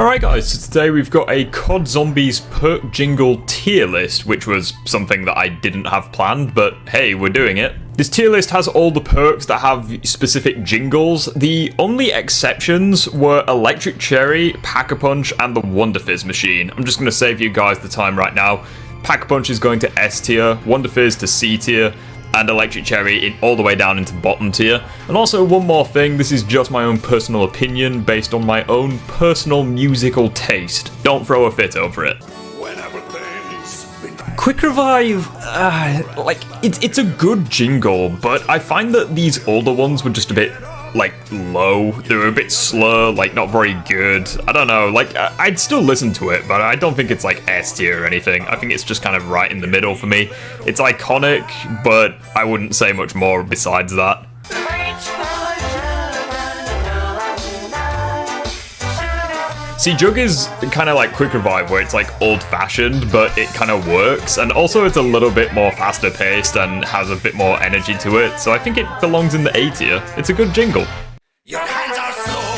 Alright guys, so today we've got a COD Zombies perk jingle tier list, which was something that I didn't have planned, but hey, we're doing it. This tier list has all the perks that have specific jingles. The only exceptions were Electric Cherry, Pack-a-Punch, and the Wonder Fizz machine. I'm just going to save you guys the time right now. Pack-a-Punch is going to S tier, Wonder Fizz to C tier, and Electric Cherry all the way down into bottom tier. And also one more thing, this is just my own personal opinion based on my own personal musical taste. Don't throw a fit over it. Quick Revive, it's a good jingle, but I find that these older ones were just a bit, low. They were a bit slow, not very good. I don't know, I'd still listen to it, but I don't think it's, S tier or anything. I think it's just kind of right in the middle for me. It's iconic, but I wouldn't say much more besides that. See, Jug is kind of like Quick Revive, where it's old-fashioned, but it kind of works, and also it's a little bit more faster-paced and has a bit more energy to it, so I think it belongs in the A tier. It's a good jingle. Your hands are slow,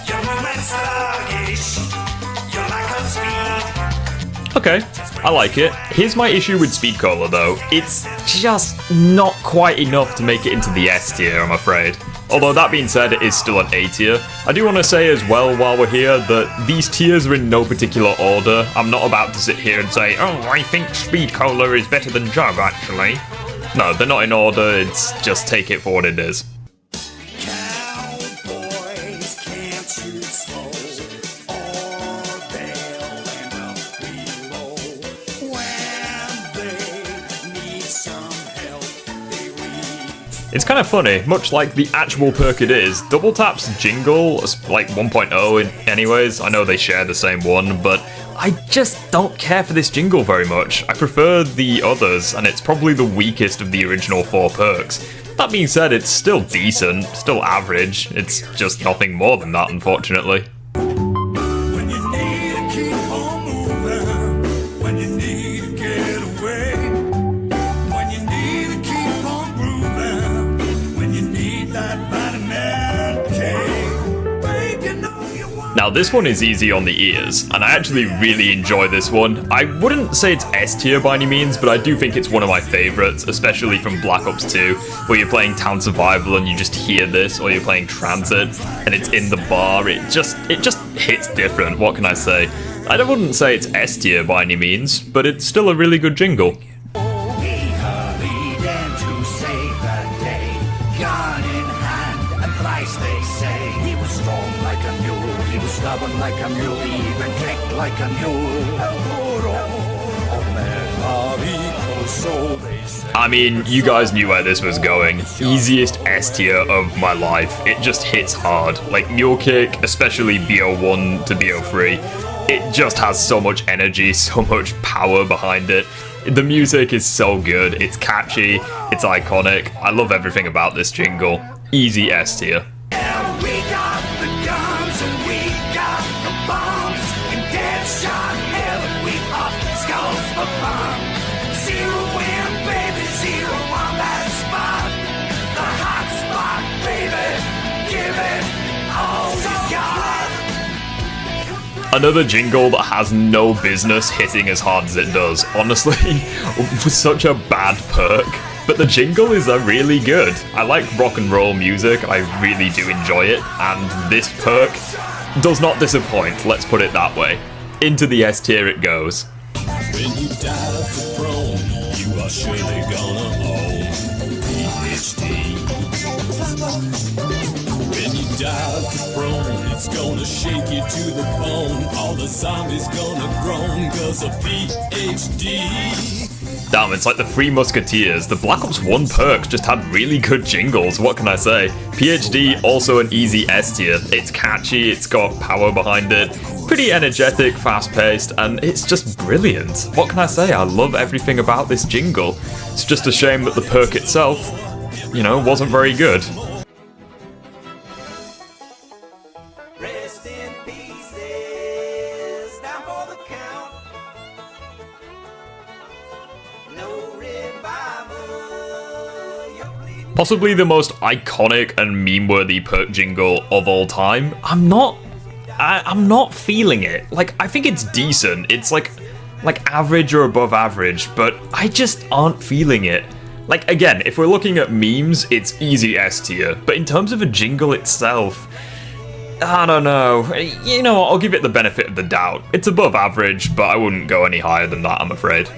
your movements sluggish, your lack of speed. Okay, I like it. Here's my issue with Speed Cola, though. It's just not quite enough to make it into the S tier, I'm afraid. Although that being said, it is still an A tier. I do want to say as well while we're here that these tiers are in no particular order. I'm not about to sit here and say, oh, I think Speed Cola is better than Jug, actually. No, they're not in order, it's just take it for what it is. Cowboys can't shoot slow, or they'll end up below. When they need some help, they reach. It's kind of funny, much like the actual perk it is, Double Tap's jingle, 1.0 anyways, I know they share the same one, but I just don't care for this jingle very much. I prefer the others, and it's probably the weakest of the original 4 perks. That being said, it's still decent, still average, it's just nothing more than that, unfortunately. When you need to keep on moving, when you need to get away, when you need to keep on grooving, when you need that vitamin K, babe, you know you want. Now this one is easy on the ears, and I actually really enjoy this one. I wouldn't say it's S tier by any means, but I do think it's one of my favourites, especially from Black Ops 2, where you're playing Town Survival and you just hear this, or you're playing Transit, and it's in the bar. It just hits different, what can I say? I wouldn't say it's S tier by any means, but it's still a really good jingle. He hurried in to save the day, gun in hand, and thrice they say he was strong like a mule, he was stubborn like a mule, he even kicked like a mule. I mean, you guys knew where this was going. Easiest S tier of my life. It just hits hard. Like Mule Kick, especially BO1 to BO3. It just has so much energy, so much power behind it. The music is so good. It's catchy. It's iconic. I love everything about this jingle. Easy S tier. Yeah, we got the guns and we got the bombs. In Deadshot heaven we up skulls for fun. Zero win, baby, zero on that spot. The hot spot, baby, give it all we got. Another jingle that has no business hitting as hard as it does. Honestly, for such a bad perk. But the jingle is really good. I like rock and roll music, I really do enjoy it, and this perk does not disappoint, let's put it that way. Into the S tier it goes. When you die of the throne, you are surely gonna own PhD. When you die of the throne, it's gonna shake you to the bone. All the zombies gonna groan 'cause of PhD. Damn, it's like the Three Musketeers. The Black Ops 1 perks just had really good jingles, what can I say? PhD, also an easy S tier. It's catchy, it's got power behind it, pretty energetic, fast-paced, and it's just brilliant. What can I say? I love everything about this jingle. It's just a shame that the perk itself, wasn't very good. Rest in pieces, down for the count. No revival. Possibly the most iconic and meme-worthy perk jingle of all time. I'm not I'm not feeling it. Like, I think it's decent. It's like average or above average, but I just aren't feeling it. Like, again, if we're looking at memes, it's easy S tier, but in terms of a jingle itself, I don't know. You know what, I'll give it the benefit of the doubt. It's above average, but I wouldn't go any higher than that, I'm afraid.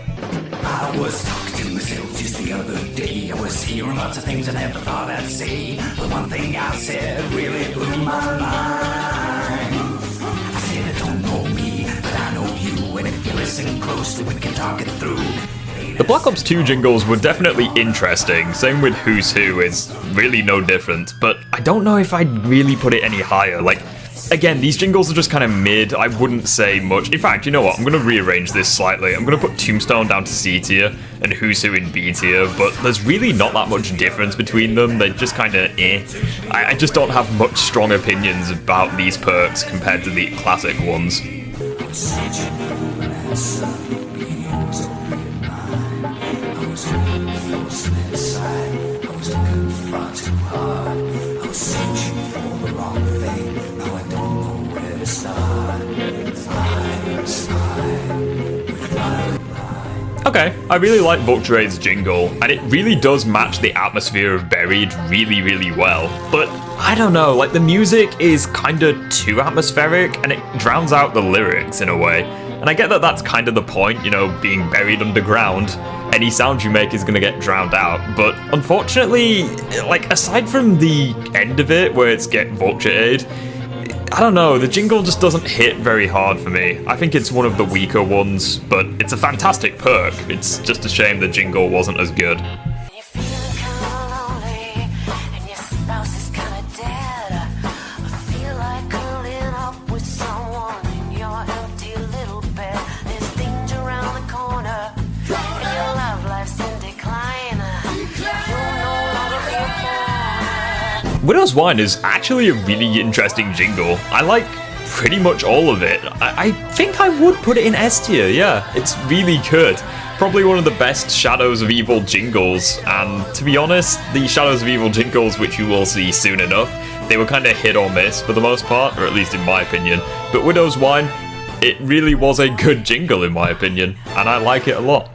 I was talking to myself just the other day. I was hearing lots of things I never thought I'd say. But one thing I said really blew my mind. I said, I don't know me, but I know you. And if you listen closely, we can talk it through. The Black Ops 2 jingles were definitely interesting. Same with Who's Who, it's really no different. But I don't know if I'd really put it any higher. Like, again, these jingles are just kind of mid. I wouldn't say much. In fact, you know what? I'm going to rearrange this slightly. I'm going to put Tombstone down to C tier and Who's Who in B tier, but there's really not that much difference between them. They're just kind of eh. I just don't have much strong opinions about these perks compared to the classic ones. Okay, I really like Vulturade's jingle, and it really does match the atmosphere of Buried really, really well. But I don't know, like the music is kinda too atmospheric, and it drowns out the lyrics in a way. And I get that that's kind of the point, you know, being buried underground. Any sound you make is gonna get drowned out, but unfortunately, like aside from the end of it where it's get Vulturade, I don't know, the jingle just doesn't hit very hard for me. I think it's one of the weaker ones, but it's a fantastic perk. It's just a shame the jingle wasn't as good. You're feeling kinda lonely, and your spouse is kinda dead. I feel like curling up with someone in your empty little bed. There's danger around the corner, and your love life's in decline. You'll no longer be a pawn. Widow's Wine is actually a really interesting jingle. I like pretty much all of it. I think I would put it in S tier, yeah. It's really good. Probably one of the best Shadows of Evil jingles, and to be honest, the Shadows of Evil jingles, which you will see soon enough, they were kind of hit or miss for the most part, or at least in my opinion. But Widow's Wine, it really was a good jingle in my opinion, and I like it a lot.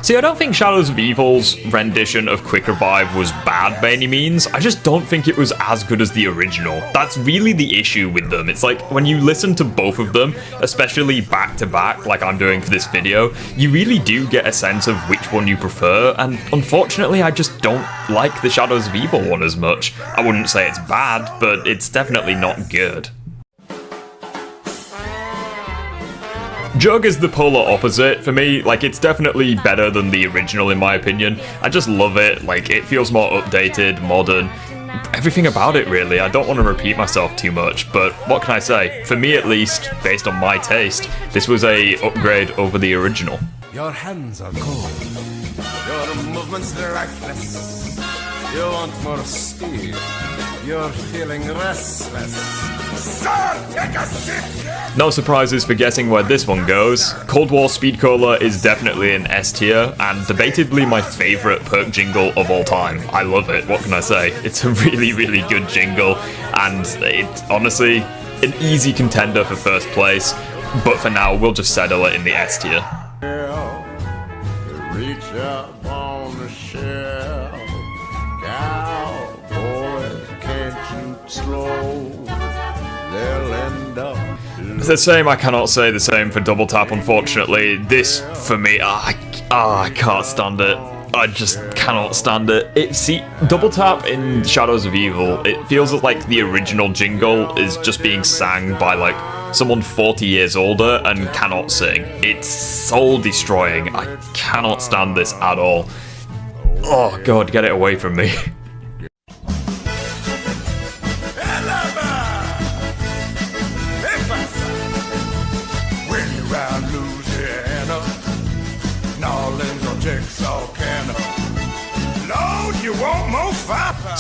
See, I don't think Shadows of Evil's rendition of Quick Revive was bad by any means. I just don't think it was as good as the original. That's really the issue with them. It's like when you listen to both of them, especially back to back, like I'm doing for this video, you really do get a sense of which one you prefer. And unfortunately, I just don't like the Shadows of Evil one as much. I wouldn't say it's bad, but it's definitely not good. Jug is the polar opposite for me. Like, it's definitely better than the original in my opinion. I just love it. Like, it feels more updated, modern, everything about it really. I don't want to repeat myself too much, but what can I say? For me at least, based on my taste, this was a upgrade over the original. Your hands are cold. Your movements lifeless. You want more speed. You're feeling restless. Sir, take a sip! No surprises for guessing where this one goes. Cold War Speed Cola is definitely an S tier, and debatably my favourite perk jingle of all time. I love it, what can I say? It's a really, really good jingle, and it's honestly an easy contender for first place, but for now we'll just settle it in the S tier. Reach up on the shelf. Cowboy, can't you slow? They'll end up. The same, I cannot say the same for Double Tap, unfortunately. This, for me, I can't stand it. I just cannot stand it. See, Double Tap in Shadows of Evil, it feels like the original jingle is just being sang by, like, someone 40 years older and cannot sing. It's soul destroying. I cannot stand this at all. Oh god, get it away from me.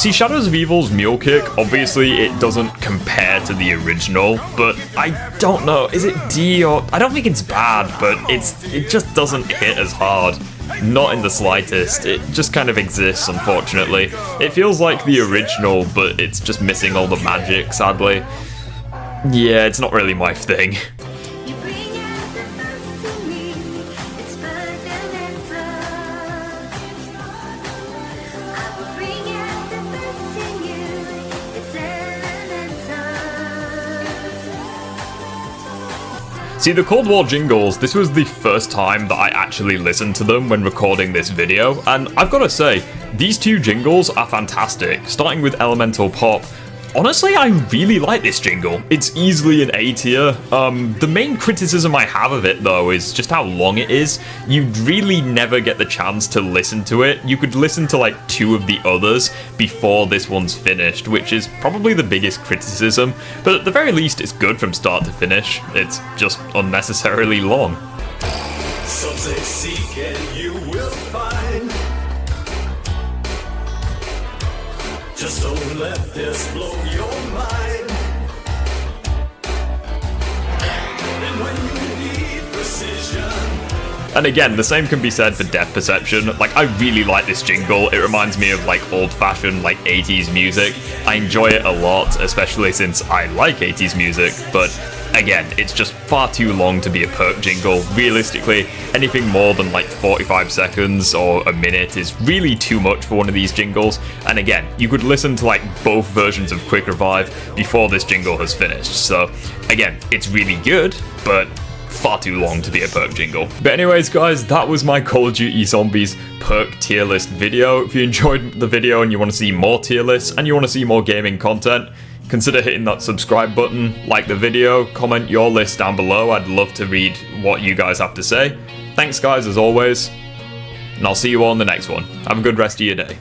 See, Shadows of Evil's Mule Kick, obviously it doesn't compare to the original, but I don't know, is it D or... I don't think it's bad, but it just doesn't hit as hard. Not in the slightest. It just kind of exists, unfortunately. It feels like the original, but it's just missing all the magic, sadly. Yeah, it's not really my thing. You bring out the best in me. It's fundamental. I will bring out the best in you. It's elemental. See, the Cold War jingles, this was the first time that I actually listened to them when recording this video, and I've gotta say, these two jingles are fantastic, starting with Elemental Pop. Honestly, I really like this jingle. It's easily an A tier. The main criticism I have of it, though, is just how long it is. You really never get the chance to listen to it. You could listen to like 2 of the others before this one's finished, which is probably the biggest criticism. But at the very least, it's good from start to finish. It's just unnecessarily long. Some say seek and you will find. Just don't let this blow your mind. And when you need precision. And again, the same can be said for Depth Perception. Like, I really like this jingle. It reminds me of like old-fashioned like 80s music. I enjoy it a lot, especially since I like 80s music, but again, it's just far too long to be a PERK jingle. Realistically, anything more than like 45 seconds or a minute is really too much for one of these jingles. And again, you could listen to like both versions of Quick Revive before this jingle has finished. So again, it's really good, but far too long to be a PERK jingle. But anyways, guys, that was my Call of Duty Zombies PERK tier list video. If you enjoyed the video and you want to see more tier lists and you want to see more gaming content, consider hitting that subscribe button, like the video, comment your list down below. I'd love to read what you guys have to say. Thanks guys as always, and I'll see you all in the next one. Have a good rest of your day.